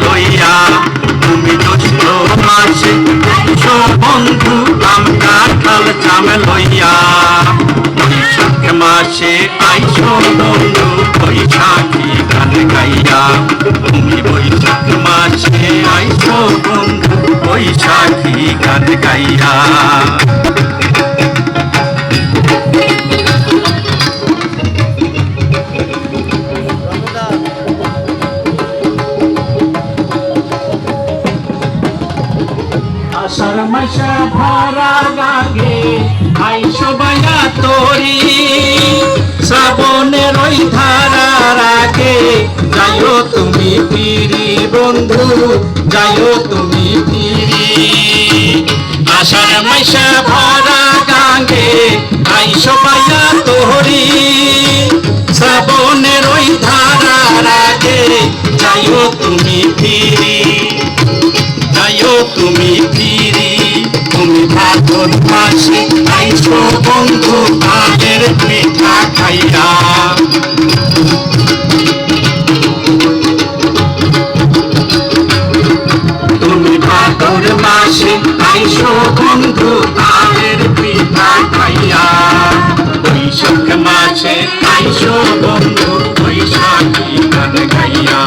লইয়া তুমি জ্যৈষ্ঠ মাসে আইছো বন্ধু আম কাঁঠাল জাম লইয়া বৈশাখ মাসে আইছো বন্ধু বৈশাখী গান গাইয়া তুমি বৈশাখ মাসে আইছো বন্ধু বৈশাখী গান গাইয়া আষাঢ় মাসে ভরা লাগে আইসো বায়া তোরি শ্রাবণের ওই ধারার আগে যাইও তুমি ফিরি বন্ধু যাইও তুমি ফিরি আষাঢ় মাসে ভরা গাঙ্গে আইসো বায়া তোরি শ্রাবণের ওই ধারার আগে যাইও তুমি ফিরি যাইও তুমি ফিরি তুমি ভাদর মাসে আইছো বন্ধু তাদের পিঠা খাইয়া তুমি ভাদর মাসে আইছো বন্ধু তাদের পিঠা খাইয়া বৈশাখ মাসে আইছো বন্ধু বৈশাখী গান গাইয়া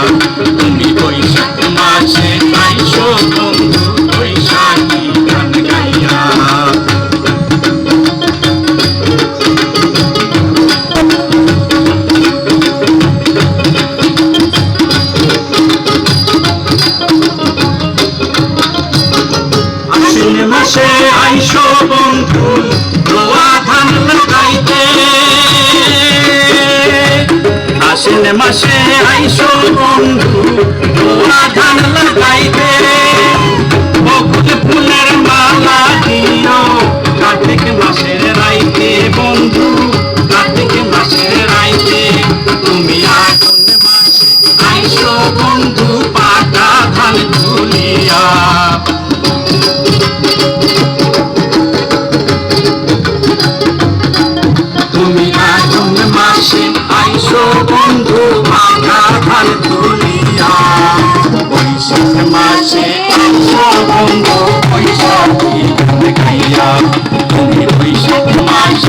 তুমি বৈশাখ মাসে আইছো বন্ধু বৈশাখী গান গাইয়া আশ্বিন মাসে আইসো বন্ধু রোয়া ধান লাগাইতে আশ্বিন মাসে আইসো বন্ধু